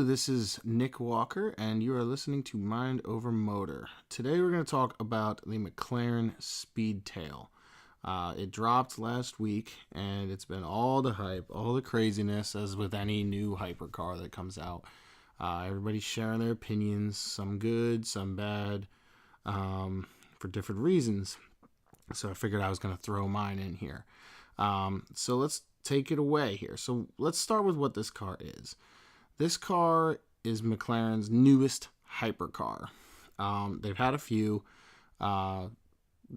this is Nick Walker, and you are listening to Mind Over Motor. Today we're going to talk about the McLaren Speedtail. It dropped last week, and it's been all the hype, all the craziness, as with any new hypercar that comes out. Everybody's sharing their opinions, some good, some bad, for different reasons. So I figured I was going to throw mine in here. So let's take it away here. So let's start with what this car is. This car is McLaren's newest hypercar. They've had a few.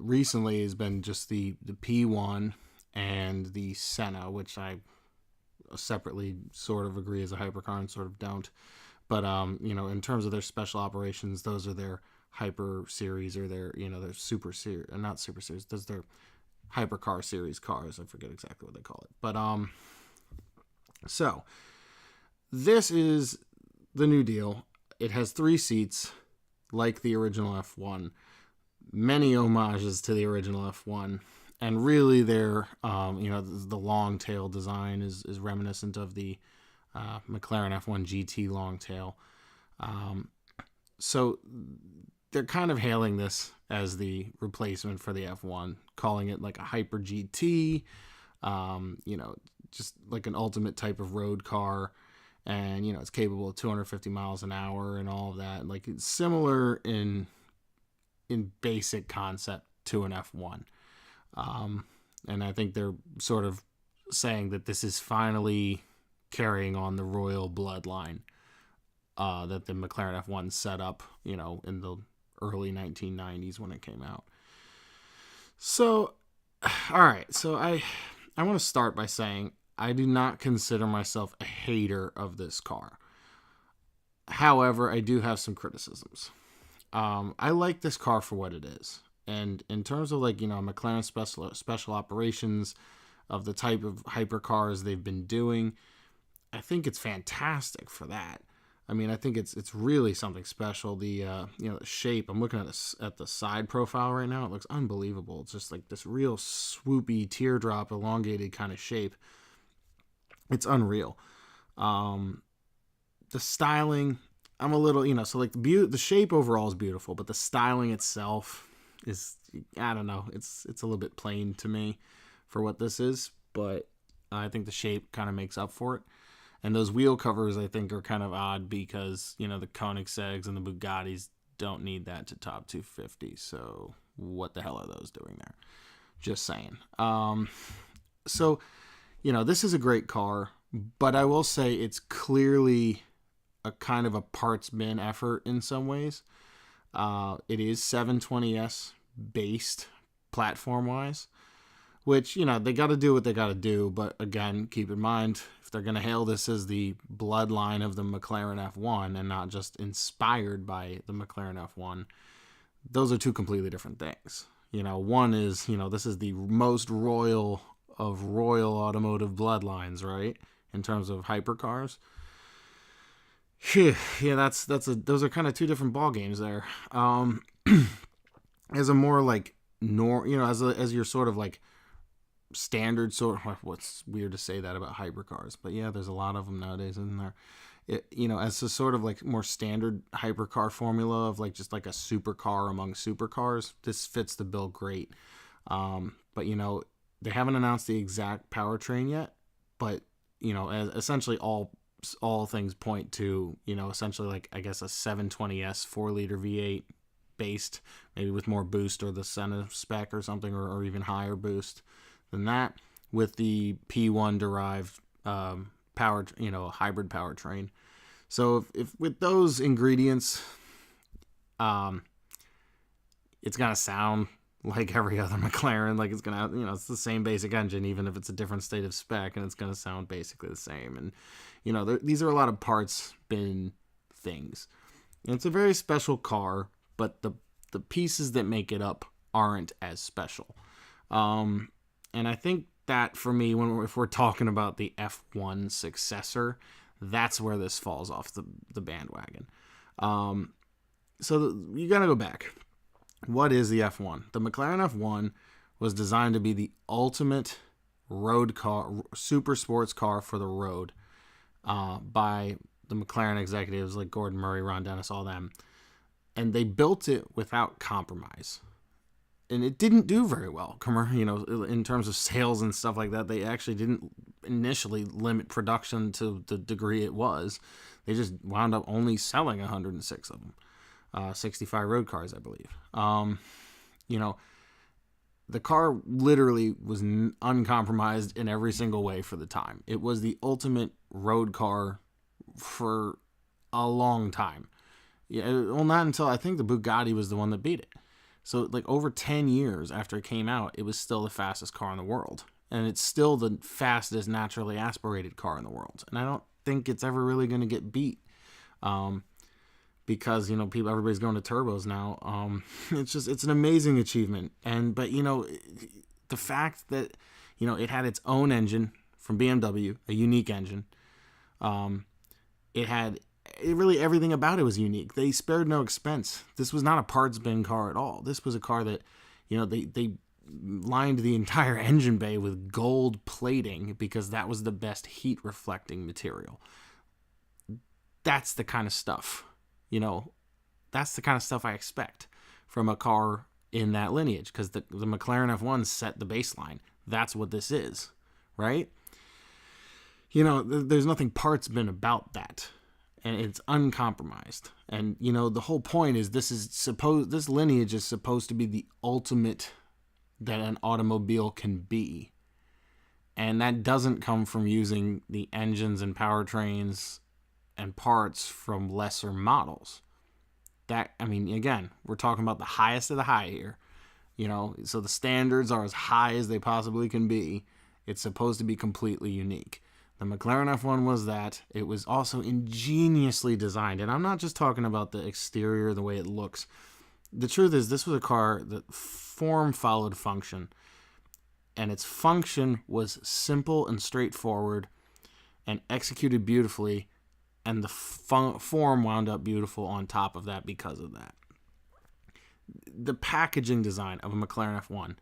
Recently has been just the P1 and the Senna, which I separately sort of agree is a hypercar and sort of don't. But in terms of their special operations, those are their hyper series or their super series, not super series. Those are their hypercar series cars. I forget exactly what they call it. But so this is the new deal. It has 3 seats, like the original F1. Many homages to the original F1, and really their the long tail design is reminiscent of the McLaren F1 GT long tail. So they're kind of hailing this as the replacement for the F1, calling it like a Hyper GT, just like an ultimate type of road car. And, it's capable of 250 miles an hour and all of that. Like, it's similar in basic concept to an F1. And I think they're sort of saying that this is finally carrying on the royal bloodline that the McLaren F1 set up, in the early 1990s when it came out. So, all right. So I want to start by saying I do not consider myself a hater of this car. However, I do have some criticisms. I like this car for what it is. And in terms of McLaren special operations of the type of hypercars they've been doing, I think it's fantastic for that. I mean, I think it's really something special. The the shape. I'm looking at the side profile right now. It looks unbelievable. It's just like this real swoopy teardrop, elongated kind of shape. It's unreal. The styling, I'm a little, so like the shape overall is beautiful, but the styling itself is, I don't know, it's a little bit plain to me for what this is, but I think the shape kind of makes up for it. And those wheel covers, I think, are kind of odd because, the Koenigsegg's and the Bugattis don't need that to top 250. So what the hell are those doing there? Just saying. So, this is a great car, but I will say it's clearly a kind of a parts bin effort in some ways. It is 720S based platform-wise, which, they got to do what they got to do. But again, keep in mind, if they're going to hail this as the bloodline of the McLaren F1 and not just inspired by the McLaren F1, those are two completely different things. One is, this is the most royal of royal automotive bloodlines, right? In terms of hypercars. Yeah, those are kind of two different ball games there. As a more like as your sort of like standard sort of, what's weird to say that about hypercars, but yeah, there's a lot of them nowadays, isn't there? As a sort of like more standard hypercar formula of like just like a supercar among supercars, this fits the bill great. But they haven't announced the exact powertrain yet, but as essentially all things point to essentially like, I guess, a 720S 4-liter V8 based, maybe with more boost or the Senna spec or something, or even higher boost than that, with the P1 derived power, hybrid powertrain. So if with those ingredients, it's gonna sound like every other McLaren, like it's gonna, it's the same basic engine, even if it's a different state of spec, and it's gonna sound basically the same. And these are a lot of parts bin things. And it's a very special car, but the pieces that make it up aren't as special. And I think that for me, if we're talking about the F1 successor, that's where this falls off the bandwagon. So you got to go back. What is the F1? The McLaren F1 was designed to be the ultimate road car, super sports car for the road, by the McLaren executives like Gordon Murray, Ron Dennis, all them, and they built it without compromise. And it didn't do very well, in terms of sales and stuff like that. They actually didn't initially limit production to the degree it was. They just wound up only selling 106 of them, 65 road cars, I believe. The car literally was uncompromised in every single way for the time. It was the ultimate road car for a long time. Yeah, well, not until I think the Bugatti was the one that beat it. So, like, over 10 years after it came out, it was still the fastest car in the world. And it's still the fastest naturally aspirated car in the world. And I don't think it's ever really going to get beat. Because, everybody's going to turbos now. It's an amazing achievement. But the fact that, it had its own engine from BMW, a unique engine. Really everything about it was unique. They spared no expense. This was not a parts bin car at all. This was a car that, they lined the entire engine bay with gold plating because that was the best heat reflecting material. That's the kind of stuff, that's the kind of stuff I expect from a car in that lineage, because the McLaren F1 set the baseline. That's what this is, right? There's nothing parts bin about that. And it's uncompromised. And, the whole point is this lineage is supposed to be the ultimate that an automobile can be. And that doesn't come from using the engines and powertrains and parts from lesser models. Again, we're talking about the highest of the high here. So the standards are as high as they possibly can be. It's supposed to be completely unique. The McLaren F1 was that. It was also ingeniously designed. And I'm not just talking about the exterior, the way it looks. The truth is, this was a car that form followed function. And its function was simple and straightforward and executed beautifully. And the form wound up beautiful on top of that because of that. The packaging design of a McLaren F1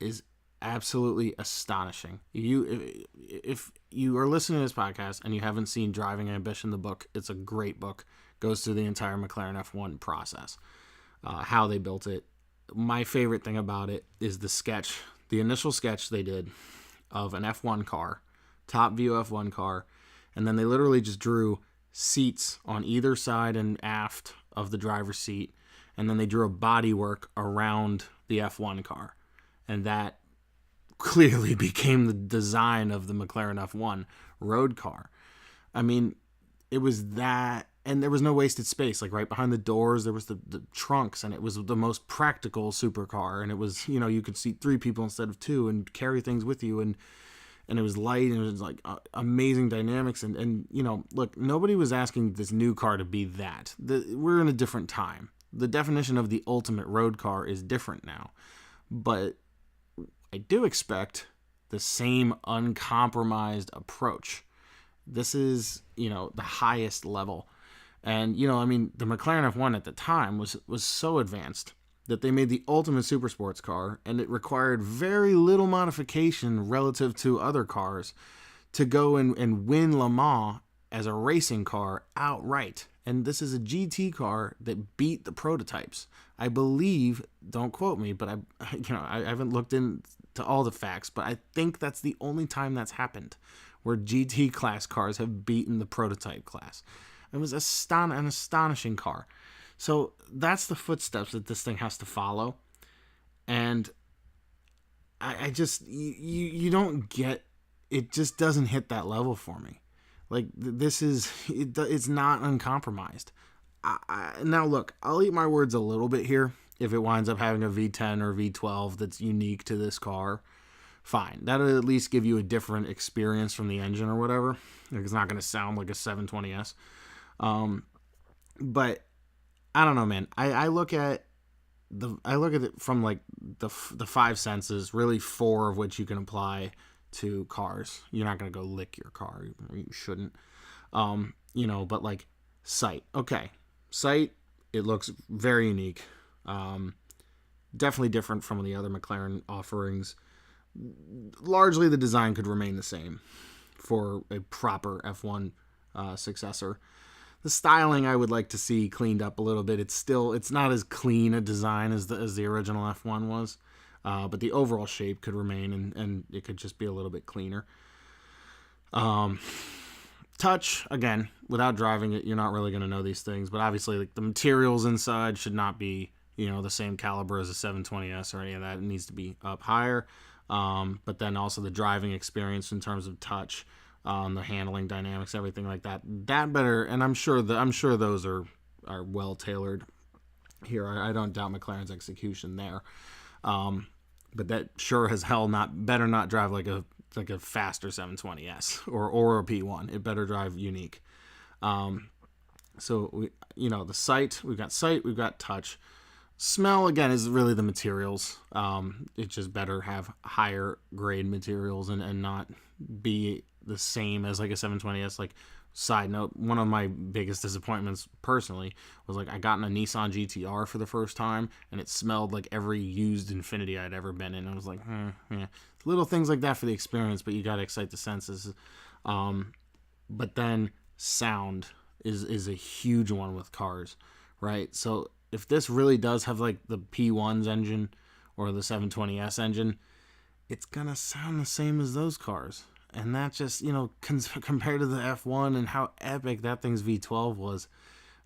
is absolutely astonishing. If you are listening to this podcast and you haven't seen Driving Ambition, the book, it's a great book. Goes through the entire McLaren F1 process, how they built it. My favorite thing about it is the initial sketch they did of an F1 car, top view F1 car, and then they literally just drew seats on either side and aft of the driver's seat, and then they drew a bodywork around the F1 car, and that clearly became the design of the McLaren F1 road car. It was that, and there was no wasted space. Like right behind the doors, there was the trunks, and it was the most practical supercar. And it was, you could seat 3 people instead of 2 and carry things with you. And it was light, and it was like amazing dynamics. And look, nobody was asking this new car to be that. We're in a different time. The definition of the ultimate road car is different now. But I do expect the same uncompromised approach. This is, the highest level. And, the McLaren F1 at the time was so advanced that they made the ultimate super sports car, and it required very little modification relative to other cars to go and win Le Mans as a racing car outright. And this is a GT car that beat the prototypes. I believe, don't quote me, but I haven't looked into all the facts, but I think that's the only time that's happened where GT class cars have beaten the prototype class. It was an astonishing car. So that's the footsteps that this thing has to follow. And I just, you don't get, it just doesn't hit that level for me. Like, this is, it's not uncompromised. Now, look, I'll eat my words a little bit here. If it winds up having a V10 or V12 that's unique to this car, fine. That'll at least give you a different experience from the engine or whatever. It's not going to sound like a 720S. But I don't know, man. I look at it from like the 5 senses, really 4 of which you can apply to cars. You're not going to go lick your car. You shouldn't. But like sight. Okay. Sight, it looks very unique. Definitely different from the other McLaren offerings. Largely the design could remain the same for a proper F1 Successor. The styling I would like to see cleaned up a little bit. It's not as clean a design as the original F1 was, but the overall shape could remain, and it could just be a little bit cleaner. Touch, again, without driving it, you're not really going to know these things, but obviously like the materials inside should not be, the same caliber as a 720S or any of that. It needs to be up higher. But then also the driving experience in terms of touch, the handling dynamics, everything like that. That better, and I'm sure those are well tailored here. I don't doubt McLaren's execution there. But that sure as hell better not drive like a faster 720S or a P1. It better drive unique. So the sight, we've got touch. Smell, again, is really the materials. It just better have higher grade materials and not be the same as like a 720S. Like, side note, one of my biggest disappointments personally was like I got in a Nissan GTR for the first time and it smelled like every used Infiniti I'd ever been in. I was like, yeah. Little things like that for the experience, but you got to excite the senses. But then sound is a huge one with cars, right? So if this really does have like the P1's engine or the 720S engine, it's gonna sound the same as those cars. And that just, compared to the F1 and how epic that thing's V12 was,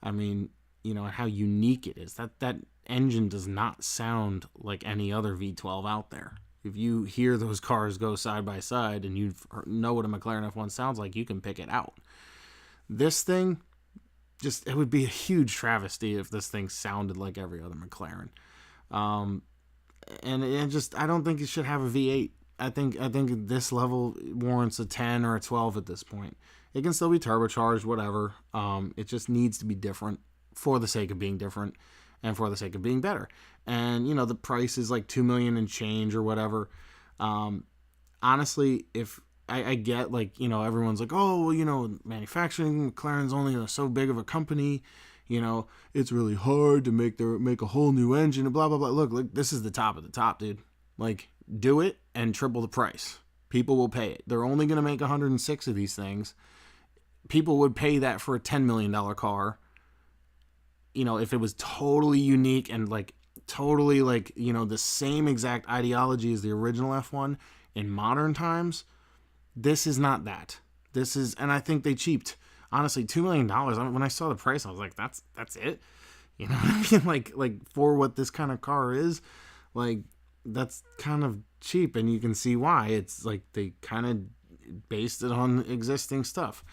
I mean, how unique it is. That engine does not sound like any other V12 out there. If you hear those cars go side by side and you know what a McLaren F1 sounds like, you can pick it out. This thing, it would be a huge travesty if this thing sounded like every other McLaren. And I don't think it should have a V8. I think this level warrants a 10 or a 12 at this point. It can still be turbocharged, whatever. It just needs to be different for the sake of being different and for the sake of being better. And, the price is like $2 million and change or whatever. Honestly, if I get like, everyone's like, oh, well, manufacturing, McLaren's only so big of a company. It's really hard to make a whole new engine and blah, blah, blah. Look, this is the top of the top, dude. Like, do it and triple the price. People will pay it. They're only going to make 106 of these things. People would pay that for a $10 million car. If it was totally unique and like totally like, the same exact ideology as the original F1 in modern times, this is not that. And I think they cheaped. Honestly, $2 million. When I saw the price, I was like, that's it. You know what I mean? Like for what this kind of car is, like, that's kind of cheap, and you can see why. It's like they kind of based it on existing stuff.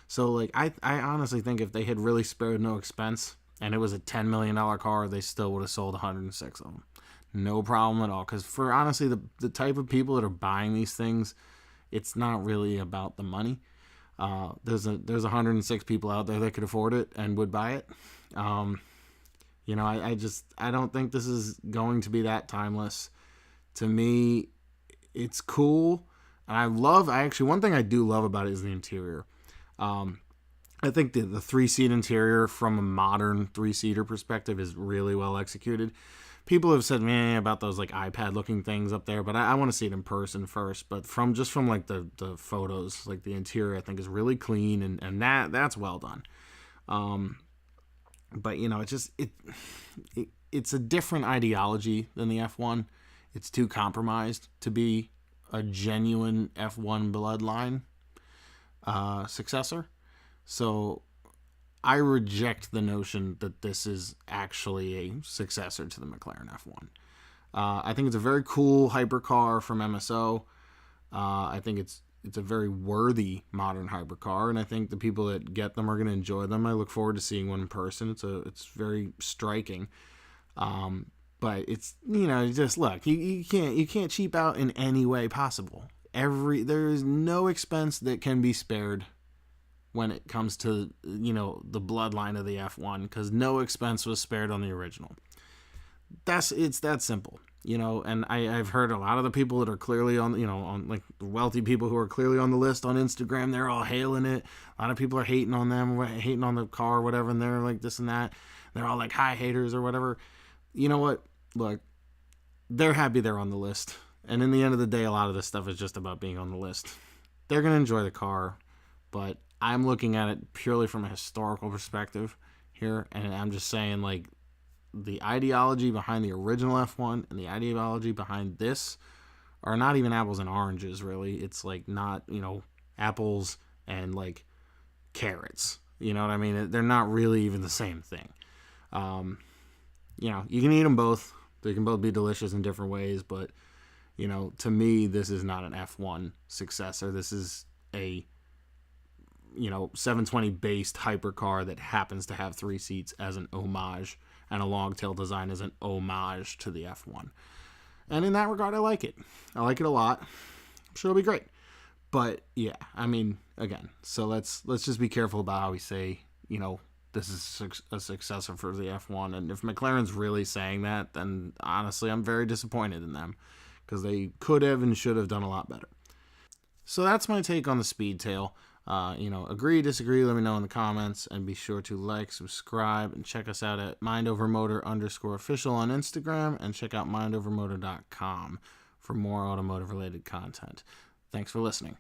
So like I honestly think if they had really spared no expense and it was a $10 million car, they still would have sold 106 of them. No problem at all. Because for honestly the type of people that are buying these things, it's not really about the money. There's 106 people out there that could afford it and would buy it. I don't think this is going to be that timeless. To me, it's cool. And one thing I do love about it is the interior. I think the 3-seat interior from a modern 3-seater perspective is really well executed. People have said about those like iPad looking things up there, but I want to see it in person first. But from like the photos, like the interior I think is really clean and that's well done. But it's a different ideology than the F1. It's too compromised to be a genuine F1 bloodline successor. So I reject the notion that this is actually a successor to the McLaren F1. I think it's a very cool hypercar from MSO. I think it's a very worthy modern hypercar, and I think the people that get them are going to enjoy them. I look forward to seeing one in person. It's very striking. But it's, just look, you can't cheap out in any way possible. There is no expense that can be spared when it comes to, the bloodline of the F1, because no expense was spared on the original. It's that simple, and I've heard a lot of the people that are clearly on, on like the wealthy people who are clearly on the list on Instagram, they're all hailing it. A lot of people are hating on them, hating on the car or whatever, and they're like this and that. They're all like high haters or whatever. You know what? Look, they're happy they're on the list. And in the end of the day, a lot of this stuff is just about being on the list. They're going to enjoy the car, but I'm looking at it purely from a historical perspective here, and I'm just saying, like, the ideology behind the original F1 and the ideology behind this are not even apples and oranges, really. It's like not, apples and like carrots. You know what I mean? They're not really even the same thing. You can eat them both. They can both be delicious in different ways, but, to me, this is not an F1 successor. This is a 720 based hypercar that happens to have 3 seats as an homage, and a long tail design as an homage to the F1. And in that regard, I like it. I like it a lot. I'm sure it'll be great. But yeah, I mean, again, so let's just be careful about how we say, this is a successor for the F1. And if McLaren's really saying that, then honestly, I'm very disappointed in them, because they could have and should have done a lot better. So that's my take on the Speedtail. Agree, disagree, let me know in the comments, and be sure to like, subscribe, and check us out at mindovermotor_official on Instagram, and check out mindovermotor.com for more automotive related content. Thanks for listening.